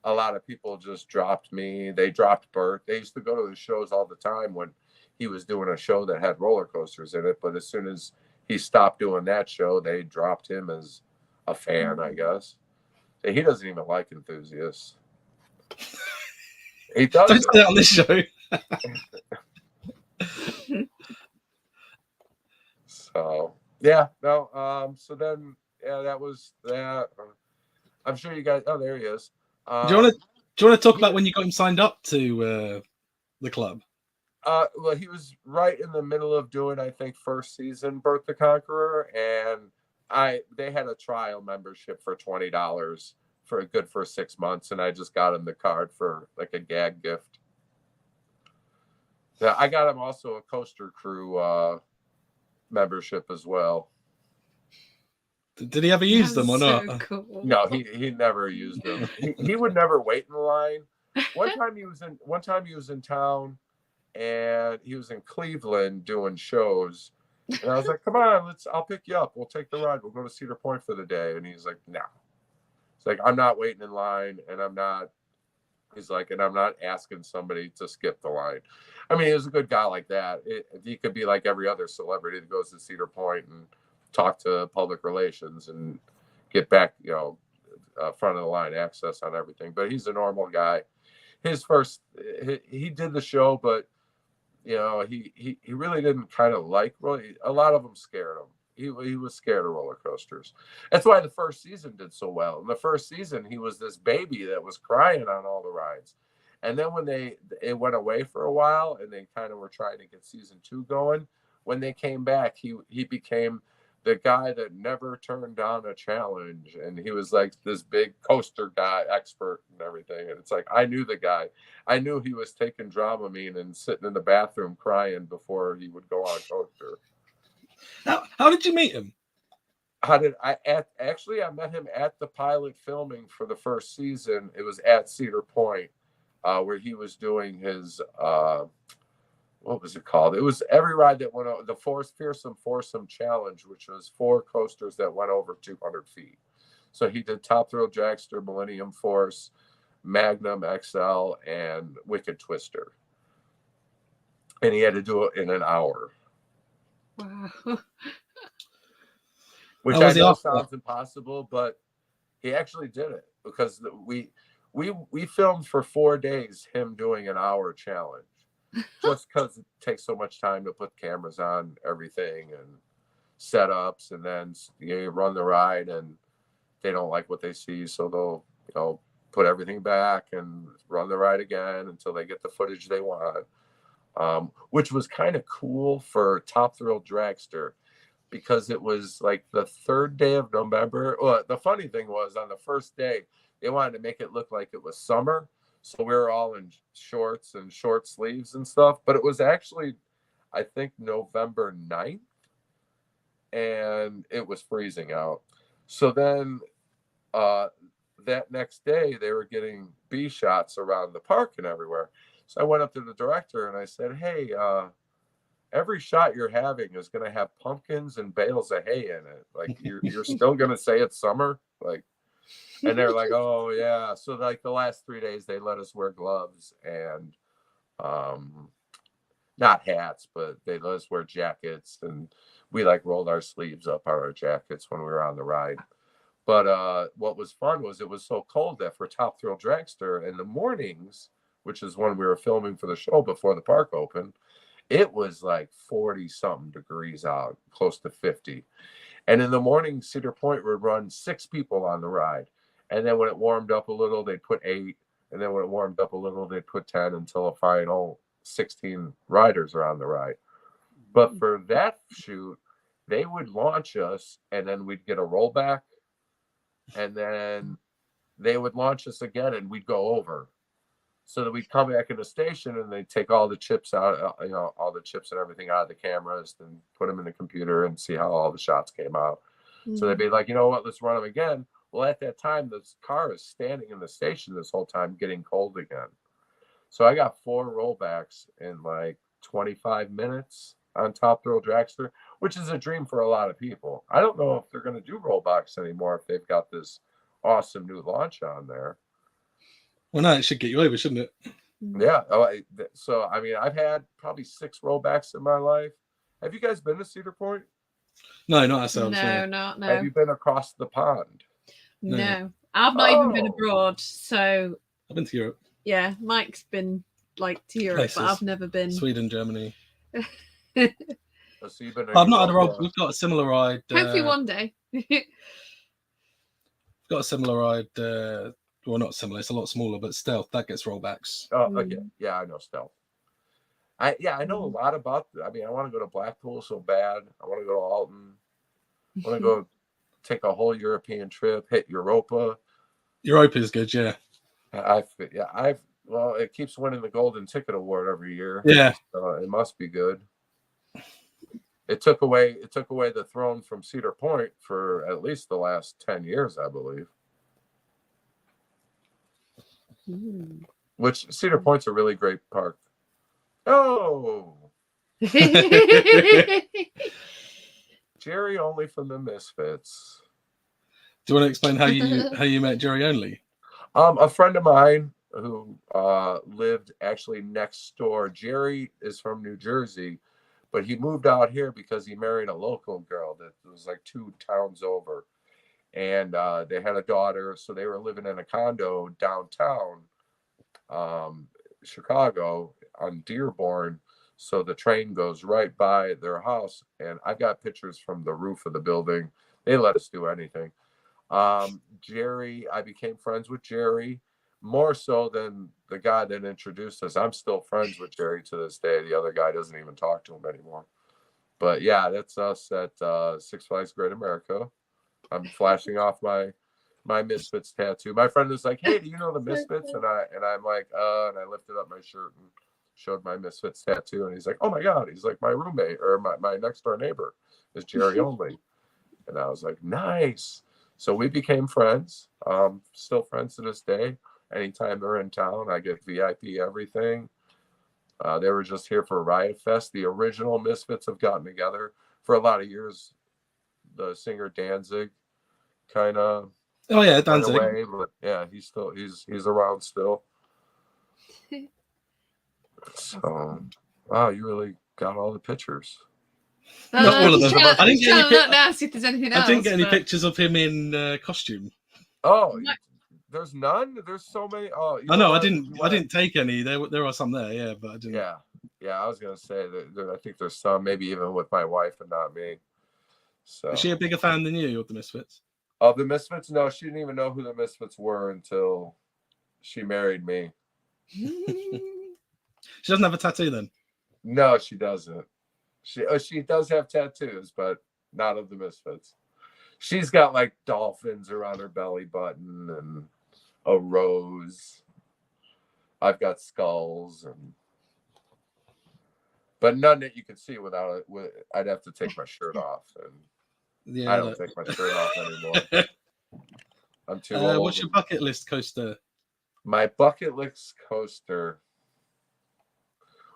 A lot of people just dropped me. They dropped Bert. They used to go to the shows all the time when he was doing a show that had roller coasters in it. But as soon as he stopped doing that show, they dropped him as a fan, I guess. He doesn't even like enthusiasts. He does. Don't say that on this show. So yeah, no. So then, yeah, that was that. I'm sure you guys. Oh, there he is. Do you want to talk about when you got him signed up to the club? Well, he was right in the middle of doing, I think, first season Bert the Conqueror, and they had a trial membership for $20 for 6 months, and I just got him the card for like a gag gift. Yeah, I got him also a Coaster Crew membership as well. Did he ever use them or not? Cool. No, he never used them. He would never wait in the line. One time he was in town, and he was in Cleveland doing shows, and I was like, "Come on, I'll pick you up. We'll take the ride. We'll go to Cedar Point for the day." And he's like, "No." It's like, "I'm not waiting in line, and I'm not." He's like, "And I'm not asking somebody to skip the line." I mean, he was a good guy like that. He could be like every other celebrity that goes to Cedar Point and talk to public relations and get back, front of the line access on everything. But he's a normal guy. He did the show, but he really didn't kind of like, really, a lot of them scared him. He was scared of roller coasters. That's why the first season did so well. In the first season, he was this baby that was crying on all the rides. And then when it went away for a while, and they kind of were trying to get season 2 going, when they came back, he became the guy that never turned down a challenge. And he was like this big coaster guy, expert and everything. And it's like, I knew the guy. I knew he was taking Dramamine and sitting in the bathroom crying before he would go on a coaster. How did you meet him? I met him at the pilot filming for the first season. It was at Cedar Point, where he was doing his, what was it called? It was every ride that went over, the Fearsome Foursome Challenge, which was 4 coasters that went over 200 feet. So he did Top Thrill Dragster, Millennium Force, Magnum XL, and Wicked Twister. And he had to do it in an hour. Wow. Which I know sounds impossible, but he actually did it, because we filmed for 4 days him doing an hour challenge, just because it takes so much time to put cameras on everything and setups, and then you run the ride and they don't like what they see, so they'll put everything back and run the ride again until they get the footage they want. Which was kind of cool for Top Thrill Dragster, because it was like the 3rd day of November. Well, the funny thing was, on the first day, they wanted to make it look like it was summer. So we were all in shorts and short sleeves and stuff. But it was actually, I think, November 9th. and it was freezing out. So then that next day they were getting bee shots around the park and everywhere. So I went up to the director and I said, hey, every shot you're having is going to have pumpkins and bales of hay in it. Like you're still going to say it's summer? Like, and they're like, oh yeah. So like the last 3 days they let us wear gloves and not hats, but they let us wear jackets, and we like rolled our sleeves up on our jackets when we were on the ride. But what was fun was it was so cold that for Top Thrill Dragster in the mornings, which is when we were filming for the show before the park opened, it was like 40 something degrees out, close to 50. And in the morning, Cedar Point would run 6 people on the ride. And then when it warmed up a little, they'd put 8. And then when it warmed up a little, they'd put 10 until a final 16 riders are on the ride. But for that shoot, they would launch us and then we'd get a rollback. And then they would launch us again and we'd go over. So that we'd come back in the station and they'd take all the chips out, all the chips and everything out of the cameras and put them in the computer and see how all the shots came out. So they'd be like, you know what, let's run them again. Well, at that time, this car is standing in the station this whole time getting cold again. So I got 4 rollbacks in like 25 minutes on Top Thrill Dragster, which is a dream for a lot of people. I don't know if they're going to do rollbacks anymore if they've got this awesome new launch on there. Well, no, it should get you over, shouldn't it? Yeah. So, I mean, I've had probably 6 rollbacks in my life. Have you guys been to Cedar Point? No, not ourselves. No. Have you been across the pond? No. I've not even been abroad. So I've been to Europe. Yeah, Mike's been like to Europe, Places. but I've never been. Sweden, Germany. So I've not had a roll. We've got a similar ride. Hopefully one day. We've got a similar ride. Well, not similar. It's a lot smaller, but Stealth that gets rollbacks. Oh, okay. Yeah, I know Stealth. I know a lot about. I mean, I want to go to Blackpool so bad. I want to go to Alton. I want to go take a whole European trip. Hit Europa. Europa is good, yeah. Well, it keeps winning the Golden Ticket Award every year. Yeah, it must be good. It took away the throne from Cedar Point for at least the last 10 years, I believe. Which Cedar Point's a really great park. Oh, Jerry Only from the Misfits. Do you want to explain how you met Jerry Only? A friend of mine who lived actually next door. Jerry is from New Jersey, but he moved out here because he married a local girl that was like 2 towns over. And they had a daughter, so they were living in a condo downtown Chicago on Dearborn. So the train goes right by their house. And I've got pictures from the roof of the building. They let us do anything. Jerry, I became friends with Jerry more so than the guy that introduced us. I'm still friends with Jerry to this day. The other guy doesn't even talk to him anymore. But yeah, that's us at Six Flags Great America. I'm flashing off my Misfits tattoo. My friend was like, "Hey, do you know the Misfits?" And I'm like, and I lifted up my shirt and showed my Misfits tattoo. And he's like, "Oh my God!" He's like, "My roommate or my next door neighbor is Jerry Only." And I was like, "Nice." So we became friends. Still friends to this day. Anytime they're in town, I get VIP everything. They were just here for Riot Fest. The original Misfits have gotten together for a lot of years. The singer Danzig kind of Danzig. away, but yeah, he's around still. So wow, you really got all the pictures. Not all of them. I didn't get any pictures of him in costume. Oh, there's none. There's so many. Oh, I didn't take any. There are some there, yeah, but I didn't. Yeah. I was gonna say that I think there's some, maybe even with my wife and not me. So is she a bigger fan than you of the Misfits? Of the Misfits? No, she didn't even know who the Misfits were until she married me. She doesn't have a tattoo then? No, she doesn't. She does have tattoos, but not of the Misfits. She's got like dolphins around her belly button and a rose. I've got skulls but none that you can see without it. I'd have to take my shirt off, and Yeah. I don't take my shirt off anymore. I'm too old. What's your bucket list coaster? My bucket list coaster.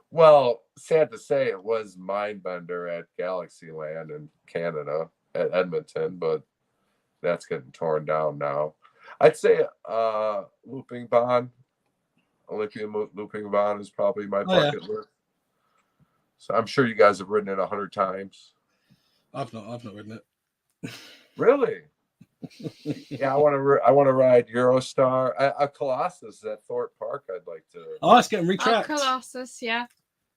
Well, sad to say, it was Mindbender at Galaxyland in Canada at Edmonton, but that's getting torn down now. I'd say Looping Bond. Olympia Looping Bond is probably my bucket list. So I'm sure you guys have ridden it 100 times. I've not ridden it. Really? Yeah, I want to ride Eurostar. A Colossus at Thorpe Park. I'd like to. Oh, it's getting Oh, retracked. Colossus, yeah.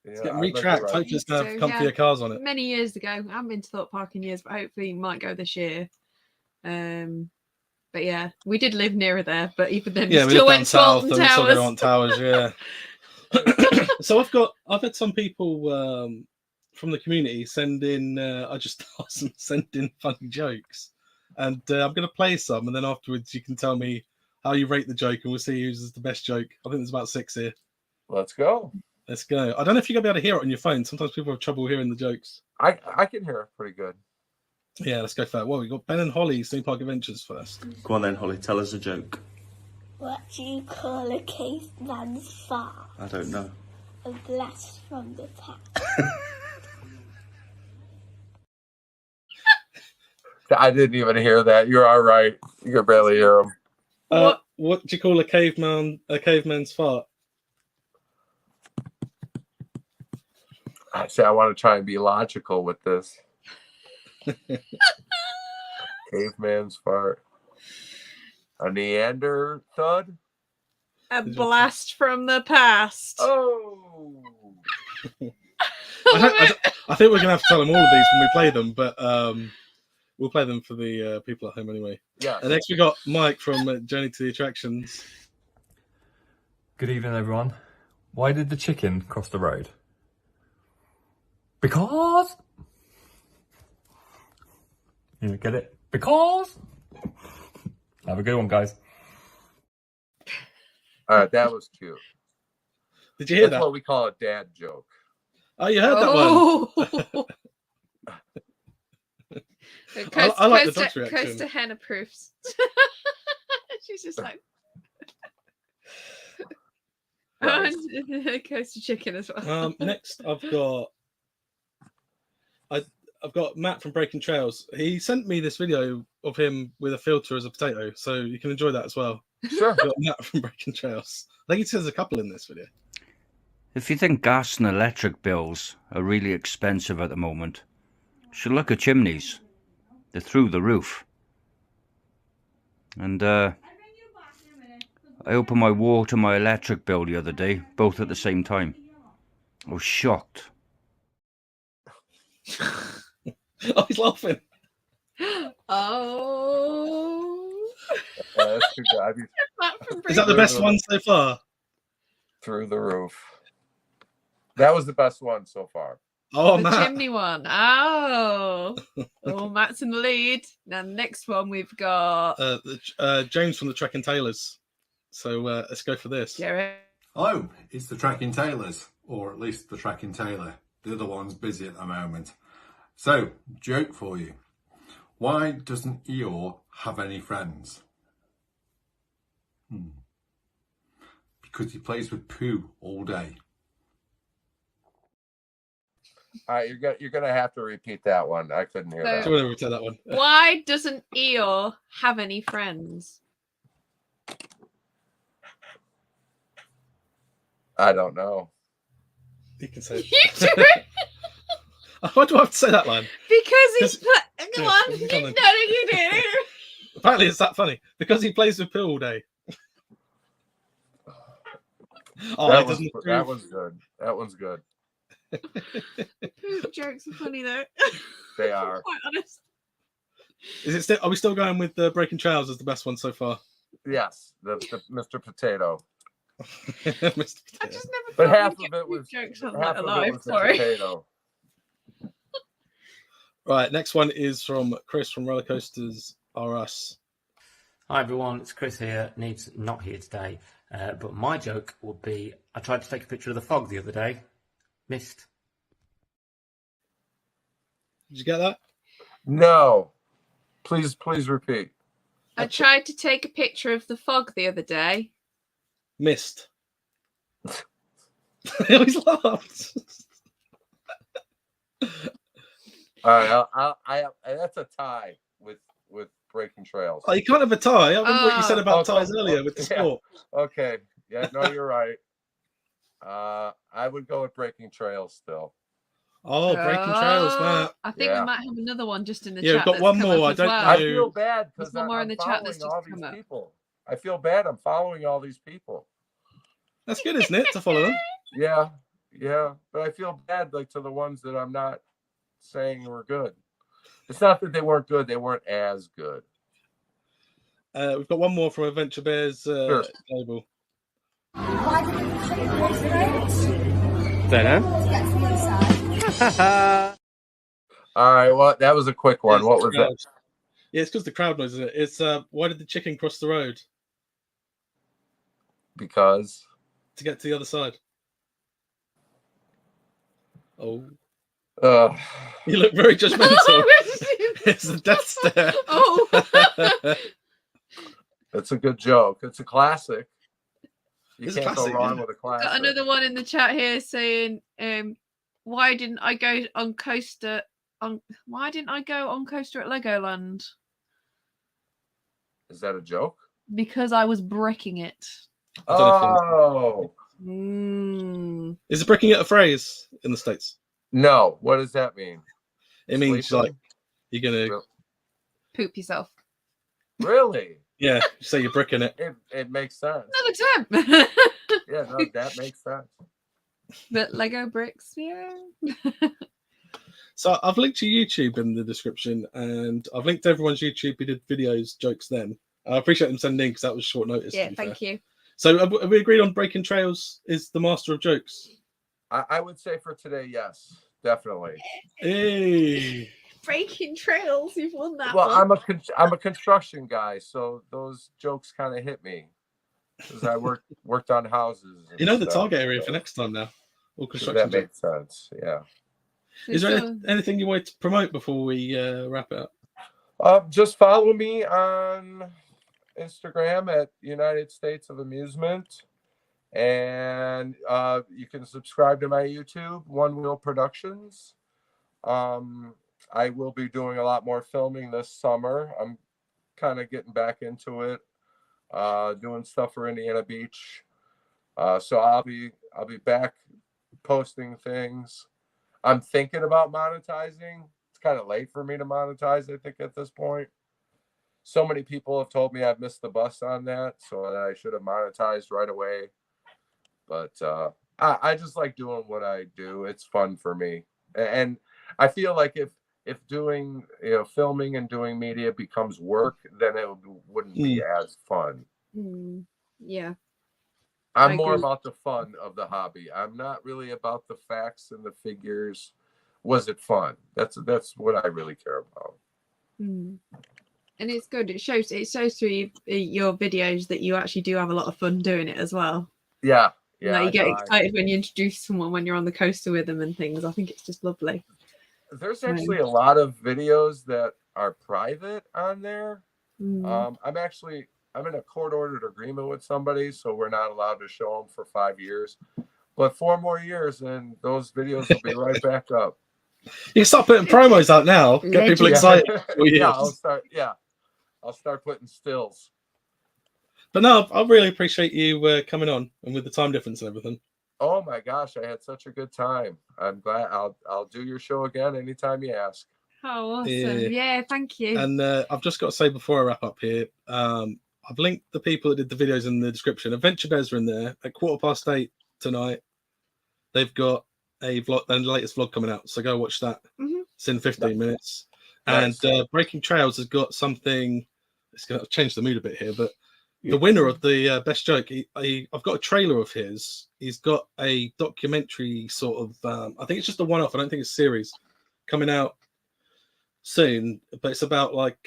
It's getting retracked. Hopefully, it's going to have comfier yeah. cars on it. Many years ago. I haven't been to Thorpe Park in years, but hopefully might go this year. But yeah, we did live nearer there, but even then, Yeah, we still lived went down south, to and we still Towers. go on Towers, yeah. So I've had some people from the community send in. I just asked them to send in funny jokes, and I'm going to play some, and then afterwards you can tell me how you rate the joke, and we'll see who's the best joke. I think there's about 6 here. Let's go. Let's go. I don't know if you're going to be able to hear it on your phone. Sometimes people have trouble hearing the jokes. I can hear it pretty good. Yeah, let's go for that. Well, we've got Ben and Holly, Theme Park Adventures first. Go on then, Holly, tell us a joke. What do you call a caveman's fart? I don't know. A blast from the past. I didn't even hear that. You're all right. You can barely hear them. What do you call a caveman's fart? I say I want to try and be logical with this. Caveman's fart. A Neander thud? A blast from the past. Oh. I think we're going to have to tell them all of these when we play them, but we'll play them for the people at home anyway. Yeah. And next we got Mike from Journey to the Attractions. Good evening, everyone. Why did the chicken cross the road? Because... You get it? Because... Have a good one, guys. All right, that was cute. Did you hear That's that? what we call a dad joke. Oh, you heard that one? I like the dog's reaction. Coaster Hen approves. She's just like... Right. Coaster Chicken as well. Next, I've got Matt from Breaking Trails. He sent me this video of him with a filter as a potato, so you can enjoy that as well. Sure. Got Matt from Breaking Trails. I think he says a couple in this video. If you think gas and electric bills are really expensive at the moment, you should look at chimneys. They're through the roof. And I opened my water and my electric bill the other day, both at the same time. I was shocked. Oh, he's laughing. Oh. That's too good. Is that the best one so far? Through the roof. That was the best one so far. Oh, the Matt. chimney one. Oh. Matt's in the lead. Now, next one we've got James from the Trek Tailors. So let's go for this. Jerry. Hello, it's the Tracking Tailors, or at least the Tracking Tailor. The other one's busy at the moment. So, joke for you. Why doesn't Eeyore have any friends? Because he plays with poo all day. All right, you're gonna have to repeat that one. I couldn't hear that. Do you want to return that one? Why doesn't Eeyore have any friends? I don't know. You can say it. You do it Why do I have to say that line? because he's put. Come Yeah, on. come No, on then. you do. Apparently it's that funny. Because he plays with poo all day. Oh, that he doesn't one's good. That one's good. Poop jokes are funny though. They are. Quite honest. Is it still? Are we still going with Breaking Trails as the best one so far? Yes, the Mr. Potato. Mr. I Potato. just never. But thought half we'd of get it was poop jokes on half that of it alive. was the Sorry. potato. Right, next one is from Chris from Roller Coasters R Us. Hi everyone, it's Chris here. Neve's not here today, but my joke would be: I tried to take a picture of the fog the other day, missed. Did you get that? No. Please repeat. I tried to take a picture of the fog the other day. Missed. He always laughs. All right, I that's a tie with Breaking Trails. Oh, you can't have a tie. I remember what you said about ties earlier with the sport. Yeah. Okay. Yeah, no, you're right. I would go with Breaking Trails still. Oh, Breaking Trails, Matt. I think we might have another one just in the Yeah, chat. we've got one more. I don't know. I feel bad because one more in I'm the chat that's following all just these come up. people. I feel bad. I'm following all these people. That's good, isn't it, to follow them? Yeah. But I feel bad, like, to the ones that I'm not saying were good. It's not that they weren't good; they weren't as good. We've got one more from Adventure Bears Global. All right, well, that was a quick one. What was that? Yeah, it's because the crowd noise, isn't it? It's why did the chicken cross the road? Because to get to the other side. Oh. You look very judgmental. It's a death stare. Oh. It's a good joke. It's a classic. You It's can't a classic, go wrong with a classic. Got another one in the chat here saying, why didn't I go on coaster at Legoland? Is that a joke? Because I was bricking it. Oh. Is bricking it a phrase in the States? No. What does that mean? It means like you're gonna poop yourself. Really? Yeah. Say you're bricking it. It makes sense. Another time. Yeah, no, that makes sense. But Lego bricks, yeah. So I've linked your YouTube in the description, and I've linked to everyone's YouTube who did videos, jokes then. I appreciate them sending in because that was short notice. Yeah, thank you. So have we agreed on Breaking Trails is the master of jokes? I would say for today, yes, definitely. Hey. Breaking Trails, you've won that Well, one. I'm a construction guy, so those jokes kind of hit me because I worked on houses. You know the target area for next time now. All construction. That makes sense. Yeah. Is there anything you want to promote before we wrap it up? Just follow me on Instagram at United States of Amusement, and you can subscribe to my YouTube, One Wheel Productions. I will be doing a lot more filming this summer. I'm kind of getting back into it, doing stuff for Indiana Beach. So I'll be back posting things. I'm thinking about monetizing. It's kind of late for me to monetize, I think, at this point. So many people have told me I've missed the bus on that, so that I should have monetized right away. But I just like doing what I do. It's fun for me. And I feel like if doing, filming and doing media becomes work, then it wouldn't be as fun. Yeah. I'm more about the fun of the hobby. I'm not really about the facts and the figures. Was it fun? That's what I really care about. And it's good. It shows through your videos that you actually do have a lot of fun doing it as well. Yeah. Like you get excited when you introduce someone when you're on the coaster with them and things. I think it's just lovely. There's actually a lot of videos that are private on there. I'm in a court-ordered agreement with somebody, so we're not allowed to show them for 5 years. But 4 more years, and those videos will be right back up. You can start putting promos out now. Get people excited. I'll start putting stills. But no, I really appreciate you coming on, and with the time difference and everything. Oh my gosh, I had such a good time. I'm glad. I'll do your show again anytime you ask. Oh, awesome! Yeah, thank you. And I've just got to say before I wrap up here, I've linked the people that did the videos in the description. Adventure Bears are in there at 8:15 tonight. They've got a vlog, and the latest vlog coming out, so go watch that. It's in 15 minutes. Nice. And Breaking Trails has got something. It's going to change the mood a bit here, but the winner of the best joke, I've got a trailer of his. He's got a documentary sort of. I think it's just a one-off. I don't think it's a series coming out soon, but it's about like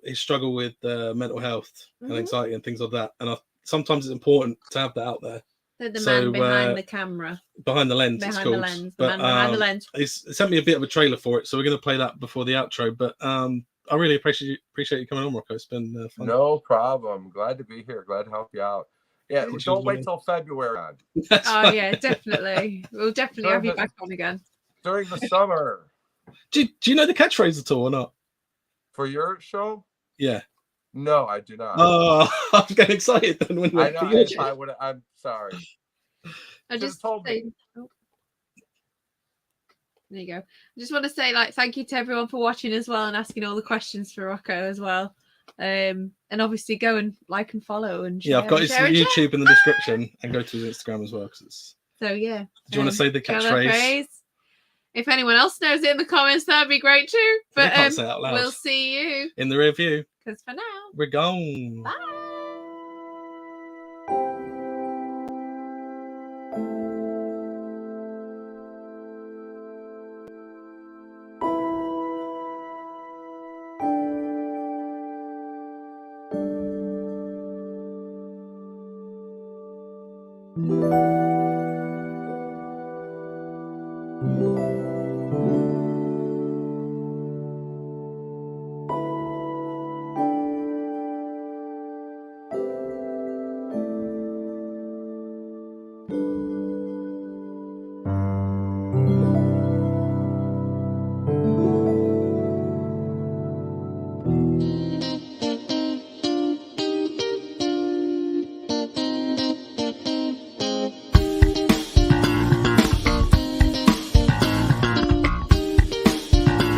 his struggle with mental health and anxiety and things like that. And sometimes it's important to have that out there. The man behind the camera, behind the lens, it's called. Behind the lens. He sent me a bit of a trailer for it, so we're going to play that before the outro. But I really appreciate you coming on, Rocco. It's been fun. No problem. Glad to be here. Glad to help you out. Yeah, don't wait till February. Oh yeah, definitely. We'll definitely have you back on again during the summer. Do you know the catchphrase at all or not? For your show? Yeah. No, I do not. Oh, I'm getting excited then when I know. I'm sorry. I just told me. Oh. There you go. I just want to say, like, thank you to everyone for watching as well and asking all the questions for Rocco as well. And obviously go and like and follow and share. Yeah, I've got his YouTube in the description and go to his Instagram as well because it's. So yeah. Do you want to say the catchphrase? If anyone else knows it in the comments, that'd be great too. But can't say it out loud. We'll see you in the rear view. Because for now, we're gone. Bye. Thank you.